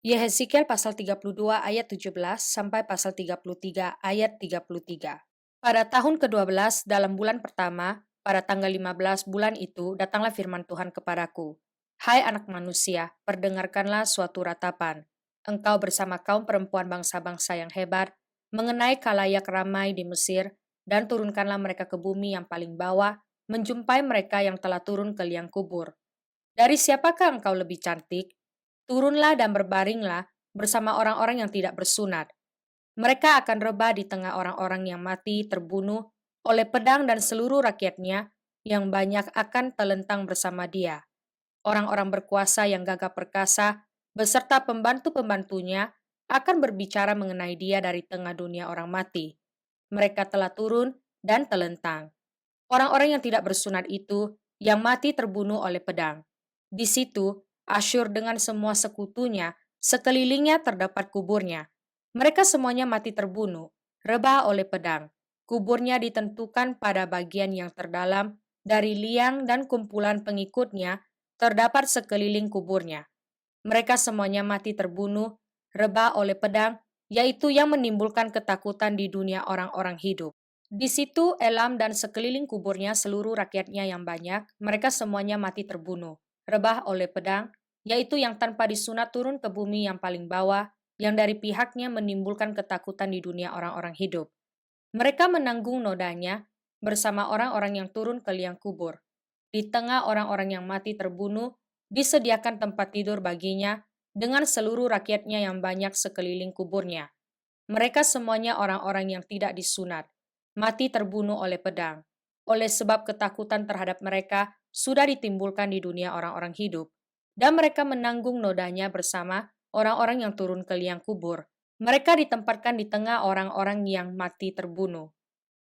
Yehezkiel pasal 32 ayat 17 sampai pasal 33 ayat 33. Pada tahun ke-12 dalam bulan pertama, pada tanggal 15 bulan itu, datanglah firman Tuhan kepadaku. Hai anak manusia, perdengarkanlah suatu ratapan. Engkau bersama kaum perempuan bangsa-bangsa yang hebat, mengenai khalayak ramai di Mesir, dan turunkanlah mereka ke bumi yang paling bawah, menjumpai mereka yang telah turun ke liang kubur. Dari siapakah engkau lebih cantik? Turunlah dan berbaringlah bersama orang-orang yang tidak bersunat. Mereka akan rebah di tengah orang-orang yang mati terbunuh oleh pedang dan seluruh rakyatnya yang banyak akan telentang bersama dia. Orang-orang berkuasa yang gagah perkasa beserta pembantu-pembantunya akan berbicara mengenai dia dari tengah dunia orang mati. Mereka telah turun dan telentang. Orang-orang yang tidak bersunat itu yang mati terbunuh oleh pedang. Di situ, Asyur dengan semua sekutunya, sekelilingnya terdapat kuburnya. Mereka semuanya mati terbunuh, rebah oleh pedang. Kuburnya ditentukan pada bagian yang terdalam dari liang dan kumpulan pengikutnya terdapat sekeliling kuburnya. Mereka semuanya mati terbunuh, rebah oleh pedang, yaitu yang menimbulkan ketakutan di dunia orang-orang hidup. Di situ Elam dan sekeliling kuburnya seluruh rakyatnya yang banyak, mereka semuanya mati terbunuh, rebah oleh pedang, yaitu yang tanpa disunat turun ke bumi yang paling bawah, yang dari pihaknya menimbulkan ketakutan di dunia orang-orang hidup. Mereka menanggung nodanya bersama orang-orang yang turun ke liang kubur. Di tengah orang-orang yang mati terbunuh, disediakan tempat tidur baginya dengan seluruh rakyatnya yang banyak sekeliling kuburnya. Mereka semuanya orang-orang yang tidak disunat, mati terbunuh oleh pedang. Oleh sebab ketakutan terhadap mereka sudah ditimbulkan di dunia orang-orang hidup, dan mereka menanggung nodanya bersama orang-orang yang turun ke liang kubur. Mereka ditempatkan di tengah orang-orang yang mati terbunuh.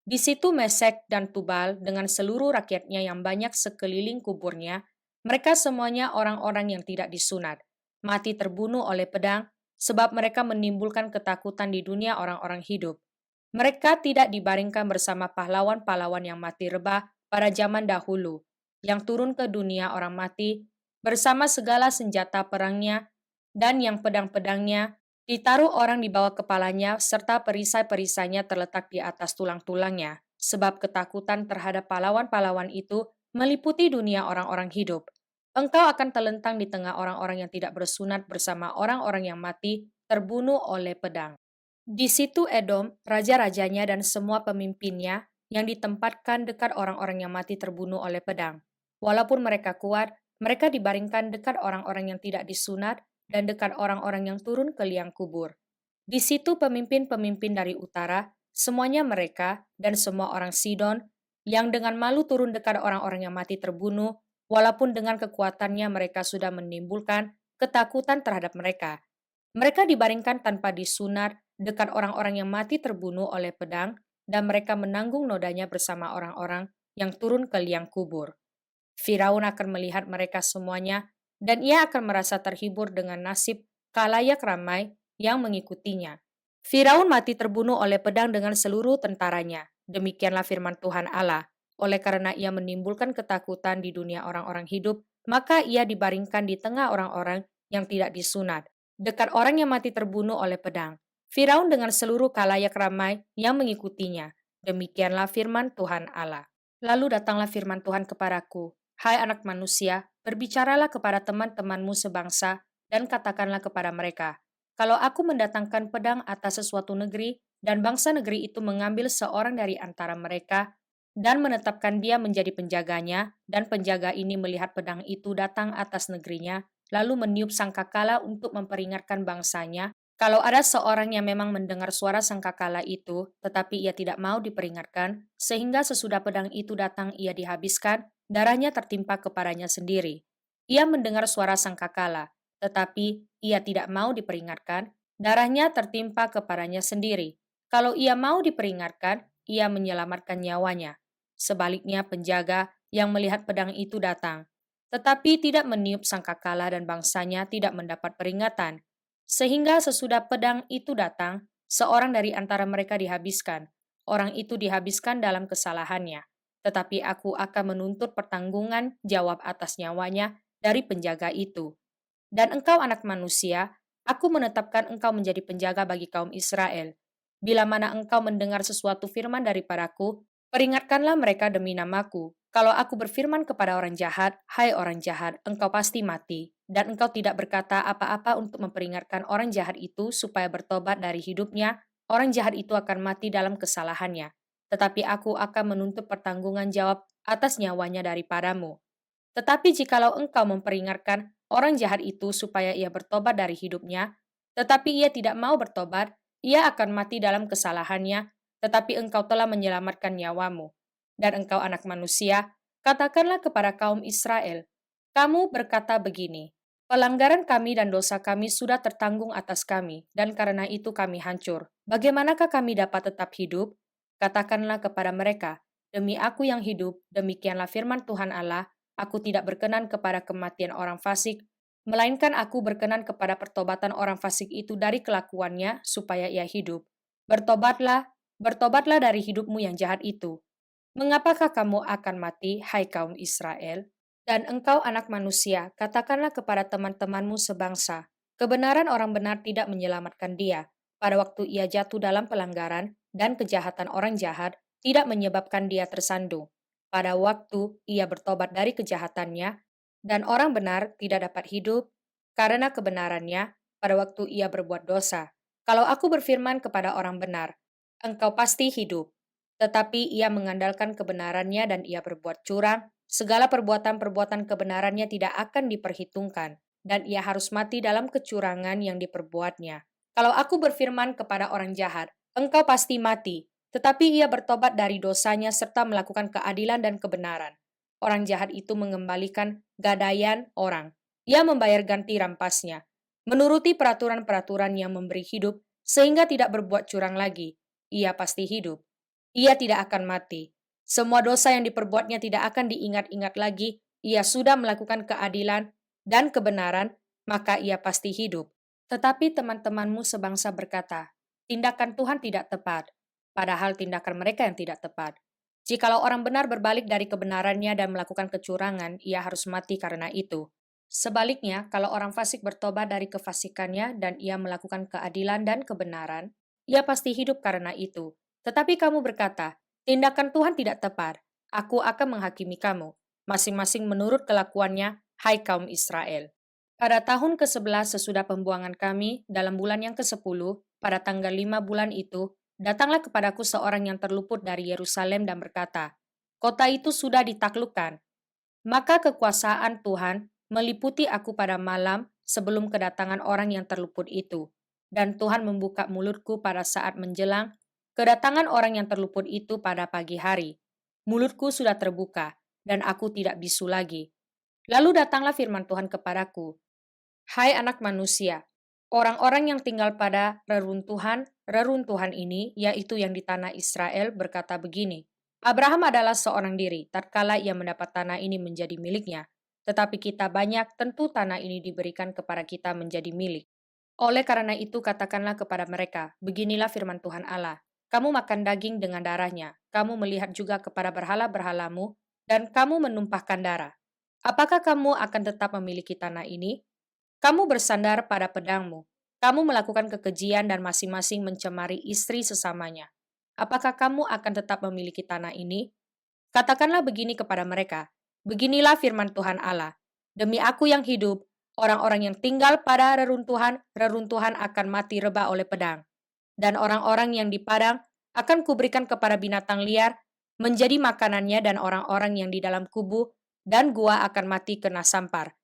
Di situ Mesek dan Tubal dengan seluruh rakyatnya yang banyak sekeliling kuburnya, mereka semuanya orang-orang yang tidak disunat, mati terbunuh oleh pedang, sebab mereka menimbulkan ketakutan di dunia orang-orang hidup. Mereka tidak dibaringkan bersama pahlawan-pahlawan yang mati rebah pada zaman dahulu, yang turun ke dunia orang mati, bersama segala senjata perangnya, dan yang pedang-pedangnya ditaruh orang di bawah kepalanya serta perisai-perisainya terletak di atas tulang-tulangnya, sebab ketakutan terhadap pahlawan-pahlawan itu meliputi dunia orang-orang hidup. Engkau akan telentang di tengah orang-orang yang tidak bersunat bersama orang-orang yang mati terbunuh oleh pedang. Di situ Edom, raja-rajanya dan semua pemimpinnya yang ditempatkan dekat orang-orang yang mati terbunuh oleh pedang. Walaupun mereka kuat, mereka dibaringkan dekat orang-orang yang tidak disunat dan dekat orang-orang yang turun ke liang kubur. Di situ pemimpin-pemimpin dari utara, semuanya mereka dan semua orang Sidon yang dengan malu turun dekat orang-orang yang mati terbunuh, walaupun dengan kekuatannya mereka sudah menimbulkan ketakutan terhadap mereka. Mereka dibaringkan tanpa disunat dekat orang-orang yang mati terbunuh oleh pedang, dan mereka menanggung nodanya bersama orang-orang yang turun ke liang kubur. Firaun akan melihat mereka semuanya, dan ia akan merasa terhibur dengan nasib khalayak ramai yang mengikutinya. Firaun mati terbunuh oleh pedang dengan seluruh tentaranya. Demikianlah firman Tuhan Allah. Oleh karena ia menimbulkan ketakutan di dunia orang-orang hidup, maka ia dibaringkan di tengah orang-orang yang tidak disunat, dekat orang yang mati terbunuh oleh pedang. Firaun dengan seluruh khalayak ramai yang mengikutinya. Demikianlah firman Tuhan Allah. Lalu datanglah firman Tuhan kepadaku, hai anak manusia, berbicaralah kepada teman-temanmu sebangsa, dan katakanlah kepada mereka, kalau aku mendatangkan pedang atas sesuatu negeri, dan bangsa negeri itu mengambil seorang dari antara mereka, dan menetapkan dia menjadi penjaganya, dan penjaga ini melihat pedang itu datang atas negerinya, lalu meniup sangkakala untuk memperingatkan bangsanya, kalau ada seorang yang memang mendengar suara sangkakala itu, tetapi ia tidak mau diperingatkan, sehingga sesudah pedang itu datang ia dihabiskan, darahnya tertimpa kepadanya sendiri. Ia mendengar suara sangkakala, tetapi ia tidak mau diperingatkan, darahnya tertimpa kepadanya sendiri. Kalau ia mau diperingatkan, ia menyelamatkan nyawanya. Sebaliknya penjaga yang melihat pedang itu datang, tetapi tidak meniup sangkakala dan bangsanya tidak mendapat peringatan. Sehingga sesudah pedang itu datang, seorang dari antara mereka dihabiskan. Orang itu dihabiskan dalam kesalahannya. Tetapi aku akan menuntut pertanggungan jawab atas nyawanya dari penjaga itu. Dan engkau anak manusia, Aku menetapkan engkau menjadi penjaga bagi kaum Israel. Bila mana engkau mendengar sesuatu firman daripadaku, peringatkanlah mereka demi namaku. Kalau aku berfirman kepada orang jahat, hai orang jahat, engkau pasti mati. Dan engkau tidak berkata apa-apa untuk memperingatkan orang jahat itu supaya bertobat dari hidupnya, orang jahat itu akan mati dalam kesalahannya. Tetapi aku akan menuntut pertanggungan jawab atas nyawanya daripadamu. Tetapi jikalau engkau memperingatkan orang jahat itu supaya ia bertobat dari hidupnya, tetapi ia tidak mau bertobat, ia akan mati dalam kesalahannya, tetapi engkau telah menyelamatkan nyawamu. Dan engkau anak manusia, katakanlah kepada kaum Israel, kamu berkata begini, pelanggaran kami dan dosa kami sudah tertanggung atas kami, dan karena itu kami hancur. Bagaimanakah kami dapat tetap hidup? Katakanlah kepada mereka, demi aku yang hidup, demikianlah firman Tuhan Allah, aku tidak berkenan kepada kematian orang fasik, melainkan aku berkenan kepada pertobatan orang fasik itu dari kelakuannya supaya ia hidup. Bertobatlah, bertobatlah dari hidupmu yang jahat itu. Mengapakah kamu akan mati, hai kaum Israel? Dan engkau anak manusia, katakanlah kepada teman-temanmu sebangsa, kebenaran orang benar tidak menyelamatkan dia. Pada waktu ia jatuh dalam pelanggaran dan kejahatan orang jahat, tidak menyebabkan dia tersandung. Pada waktu ia bertobat dari kejahatannya, dan orang benar tidak dapat hidup karena kebenarannya pada waktu ia berbuat dosa. Kalau aku berfirman kepada orang benar, engkau pasti hidup, tetapi ia mengandalkan kebenarannya dan ia berbuat curang, segala perbuatan-perbuatan kebenarannya tidak akan diperhitungkan, dan ia harus mati dalam kecurangan yang diperbuatnya. Kalau aku berfirman kepada orang jahat, engkau pasti mati, tetapi ia bertobat dari dosanya serta melakukan keadilan dan kebenaran. Orang jahat itu mengembalikan gadaian orang. Ia membayar ganti rampasnya, menuruti peraturan-peraturan yang memberi hidup, sehingga tidak berbuat curang lagi. Ia pasti hidup. Ia tidak akan mati. Semua dosa yang diperbuatnya tidak akan diingat-ingat lagi. Ia sudah melakukan keadilan dan kebenaran, maka ia pasti hidup. Tetapi teman-temanmu sebangsa berkata, tindakan Tuhan tidak tepat, padahal tindakan mereka yang tidak tepat. Jikalau orang benar berbalik dari kebenarannya dan melakukan kecurangan, ia harus mati karena itu. Sebaliknya, kalau orang fasik bertobat dari kefasikannya dan ia melakukan keadilan dan kebenaran, ia pasti hidup karena itu. Tetapi kamu berkata, tindakan Tuhan tidak tepat. Aku akan menghakimi kamu, masing-masing menurut kelakuannya, hai kaum Israel. Pada tahun ke-11 sesudah pembuangan kami, dalam bulan yang ke-10, pada tanggal 5 bulan itu, datanglah kepadaku seorang yang terluput dari Yerusalem dan berkata, kota itu sudah ditaklukkan. Maka kekuasaan Tuhan meliputi aku pada malam sebelum kedatangan orang yang terluput itu. Dan Tuhan membuka mulutku pada saat menjelang kedatangan orang yang terluput itu pada pagi hari. Mulutku sudah terbuka, dan aku tidak bisu lagi. Lalu datanglah firman Tuhan kepadaku, hai anak manusia, orang-orang yang tinggal pada reruntuhan ini, yaitu yang di tanah Israel, berkata begini, Abraham adalah seorang diri, tatkala ia mendapat tanah ini menjadi miliknya. Tetapi kita banyak, tentu tanah ini diberikan kepada kita menjadi milik. Oleh karena itu katakanlah kepada mereka, beginilah firman Tuhan Allah, kamu makan daging dengan darahnya, kamu melihat juga kepada berhala-berhalamu, dan kamu menumpahkan darah. Apakah kamu akan tetap memiliki tanah ini? Kamu bersandar pada pedangmu. Kamu melakukan kekejian dan masing-masing mencemari istri sesamanya. Apakah kamu akan tetap memiliki tanah ini? Katakanlah begini kepada mereka. Beginilah firman Tuhan Allah. Demi aku yang hidup, orang-orang yang tinggal pada reruntuhan akan mati reba oleh pedang. Dan orang-orang yang di padang akan kuberikan kepada binatang liar, menjadi makanannya, dan orang-orang yang di dalam kubu dan gua akan mati kena sampar.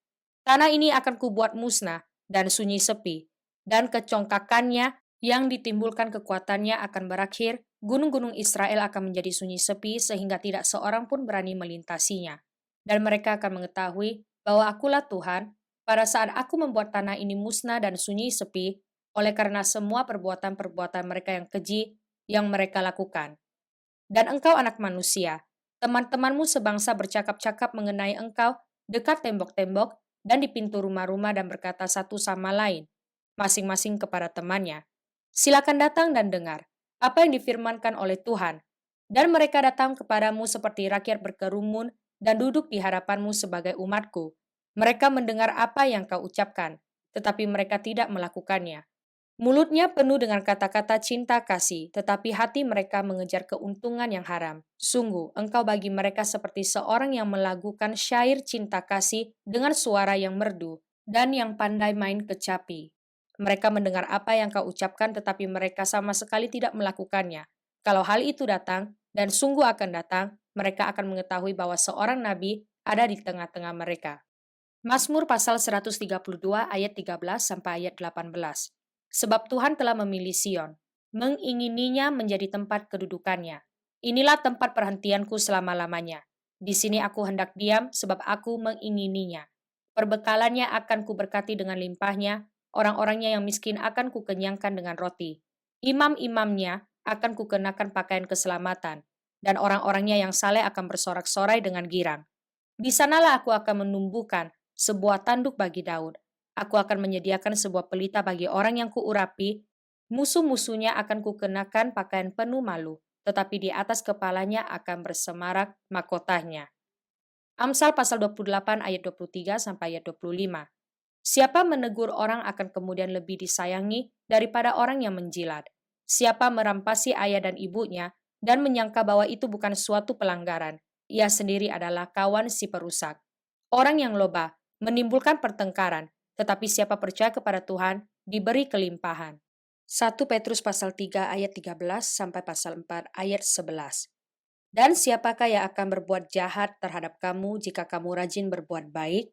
Tanah ini akan kubuat musnah dan sunyi sepi, dan kecongkakannya yang ditimbulkan kekuatannya akan berakhir, gunung-gunung Israel akan menjadi sunyi sepi sehingga tidak seorang pun berani melintasinya. Dan mereka akan mengetahui bahwa akulah Tuhan, pada saat aku membuat tanah ini musnah dan sunyi sepi, oleh karena semua perbuatan-perbuatan mereka yang keji yang mereka lakukan. Dan engkau anak manusia, teman-temanmu sebangsa bercakap-cakap mengenai engkau dekat tembok-tembok dan di pintu rumah-rumah dan berkata satu sama lain, masing-masing kepada temannya, silakan datang dan dengar apa yang difirmankan oleh Tuhan. Dan mereka datang kepadamu seperti rakyat berkerumun dan duduk di hadapanmu sebagai umatku. Mereka mendengar apa yang kau ucapkan. tetapi mereka tidak melakukannya. Mulutnya penuh dengan kata-kata cinta kasih, tetapi hati mereka mengejar keuntungan yang haram. Sungguh, engkau bagi mereka seperti seorang yang melakukan syair cinta kasih dengan suara yang merdu dan yang pandai main kecapi. Mereka mendengar apa yang kau ucapkan, tetapi mereka sama sekali tidak melakukannya. Kalau hal itu datang, dan sungguh akan datang, mereka akan mengetahui bahwa seorang nabi ada di tengah-tengah mereka. Mazmur pasal 132 ayat 13 sampai ayat 18. Sebab Tuhan telah memilih Sion, mengingininya menjadi tempat kedudukannya. Inilah tempat perhentianku selama-lamanya. Di sini aku hendak diam sebab aku mengingininya. Perbekalannya akan kuberkati dengan limpahnya, orang-orangnya yang miskin akan kukenyangkan dengan roti. Imam-imamnya akan kukenakan pakaian keselamatan, dan orang-orangnya yang saleh akan bersorak-sorai dengan girang. Di sanalah aku akan menumbuhkan sebuah tanduk bagi Daud. Aku akan menyediakan sebuah pelita bagi orang yang kuurapi. Musuh-musuhnya akan kukenakan pakaian penuh malu, tetapi di atas kepalanya akan bersemarak mahkotanya. Amsal pasal 28 ayat 23 sampai ayat 25. Siapa menegur orang akan kemudian lebih disayangi daripada orang yang menjilat. Siapa merampasi ayah dan ibunya dan menyangka bahwa itu bukan suatu pelanggaran, ia sendiri adalah kawan si perusak. Orang yang loba menimbulkan pertengkaran, tetapi siapa percaya kepada Tuhan diberi kelimpahan. 1 Petrus pasal 3 ayat 13 sampai pasal 4 ayat 11. Dan siapakah yang akan berbuat jahat terhadap kamu jika kamu rajin berbuat baik?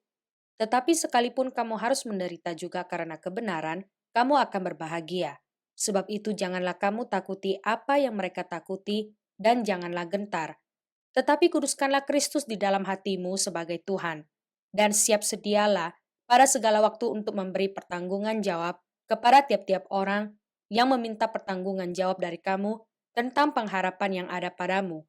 Tetapi sekalipun kamu harus menderita juga karena kebenaran, kamu akan berbahagia. Sebab itu janganlah kamu takuti apa yang mereka takuti, dan janganlah gentar. Tetapi kuduskanlah Kristus di dalam hatimu sebagai Tuhan. Dan siap sedialah pada segala waktu untuk memberi pertanggungan jawab kepada tiap-tiap orang yang meminta pertanggungan jawab dari kamu tentang pengharapan yang ada padamu.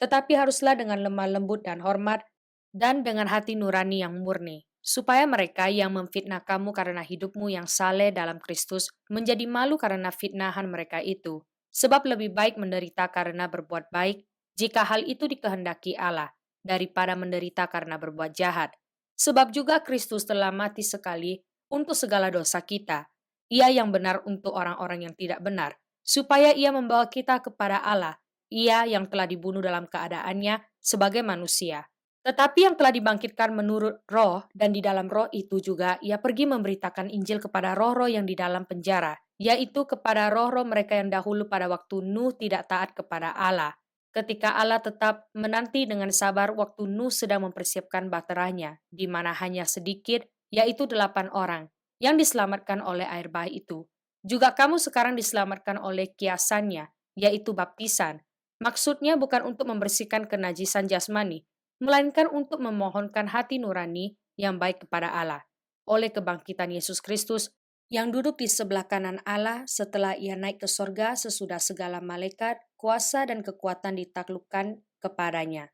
Tetapi haruslah dengan lemah lembut dan hormat, dan dengan hati nurani yang murni, supaya mereka yang memfitnah kamu karena hidupmu yang saleh dalam Kristus menjadi malu karena fitnahan mereka itu. Sebab lebih baik menderita karena berbuat baik, jika hal itu dikehendaki Allah, daripada menderita karena berbuat jahat. Sebab juga Kristus telah mati sekali untuk segala dosa kita. Ia yang benar untuk orang-orang yang tidak benar, supaya ia membawa kita kepada Allah. Ia yang telah dibunuh dalam keadaannya sebagai manusia, tetapi yang telah dibangkitkan menurut roh, dan di dalam roh itu juga ia pergi memberitakan Injil kepada roh-roh yang di dalam penjara, yaitu kepada roh-roh mereka yang dahulu pada waktu Nuh tidak taat kepada Allah. Ketika Allah tetap menanti dengan sabar waktu Nuh sedang mempersiapkan baterainya, di mana hanya sedikit, yaitu 8 orang, yang diselamatkan oleh air bah itu. Juga kamu sekarang diselamatkan oleh kiasannya, yaitu baptisan. Maksudnya bukan untuk membersihkan kenajisan jasmani, melainkan untuk memohonkan hati nurani yang baik kepada Allah. Oleh kebangkitan Yesus Kristus, yang duduk di sebelah kanan Allah setelah ia naik ke sorga sesudah segala malaikat, kuasa dan kekuatan ditaklukkan kepadanya.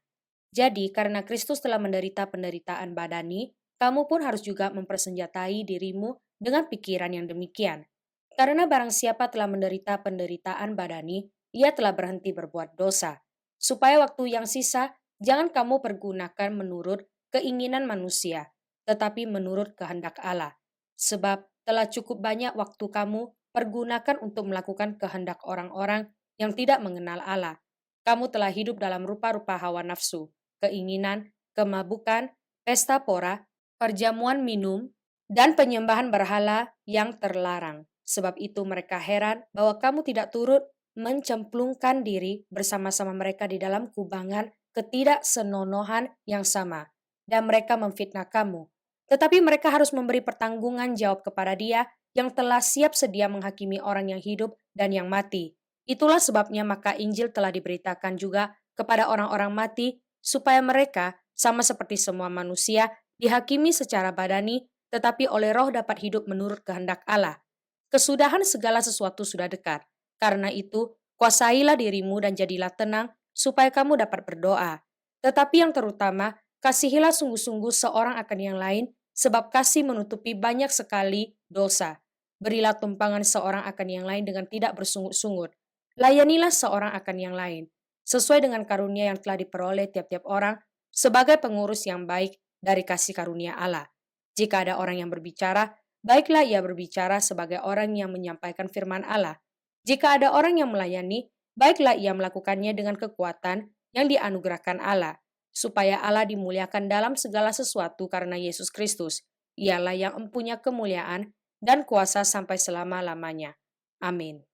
Jadi, karena Kristus telah menderita penderitaan badani, kamu pun harus juga mempersenjatai dirimu dengan pikiran yang demikian. Karena barang siapa telah menderita penderitaan badani, ia telah berhenti berbuat dosa, supaya waktu yang sisa jangan kamu pergunakan menurut keinginan manusia, tetapi menurut kehendak Allah. Sebab telah cukup banyak waktu kamu pergunakan untuk melakukan kehendak orang-orang yang tidak mengenal Allah. Kamu telah hidup dalam rupa-rupa hawa nafsu, keinginan, kemabukan, pesta pora, perjamuan minum, dan penyembahan berhala yang terlarang. Sebab itu mereka heran bahwa kamu tidak turut mencemplungkan diri bersama-sama mereka di dalam kubangan ketidaksenonohan yang sama, dan mereka memfitnah kamu. Tetapi mereka harus memberi pertanggungan jawab kepada Dia yang telah siap sedia menghakimi orang yang hidup dan yang mati. Itulah sebabnya maka Injil telah diberitakan juga kepada orang-orang mati, supaya mereka, sama seperti semua manusia, dihakimi secara badani, tetapi oleh roh dapat hidup menurut kehendak Allah. Kesudahan segala sesuatu sudah dekat. Karena itu, kuasailah dirimu dan jadilah tenang, supaya kamu dapat berdoa. Tetapi yang terutama, kasihilah sungguh-sungguh seorang akan yang lain, sebab kasih menutupi banyak sekali dosa. Berilah tumpangan seorang akan yang lain dengan tidak bersungut-sungut. Layanilah seorang akan yang lain, sesuai dengan karunia yang telah diperoleh tiap-tiap orang, sebagai pengurus yang baik dari kasih karunia Allah. Jika ada orang yang berbicara, baiklah ia berbicara sebagai orang yang menyampaikan firman Allah. Jika ada orang yang melayani, baiklah ia melakukannya dengan kekuatan yang dianugerahkan Allah, supaya Allah dimuliakan dalam segala sesuatu karena Yesus Kristus. Ialah yang empunya kemuliaan dan kuasa sampai selama-lamanya. Amin.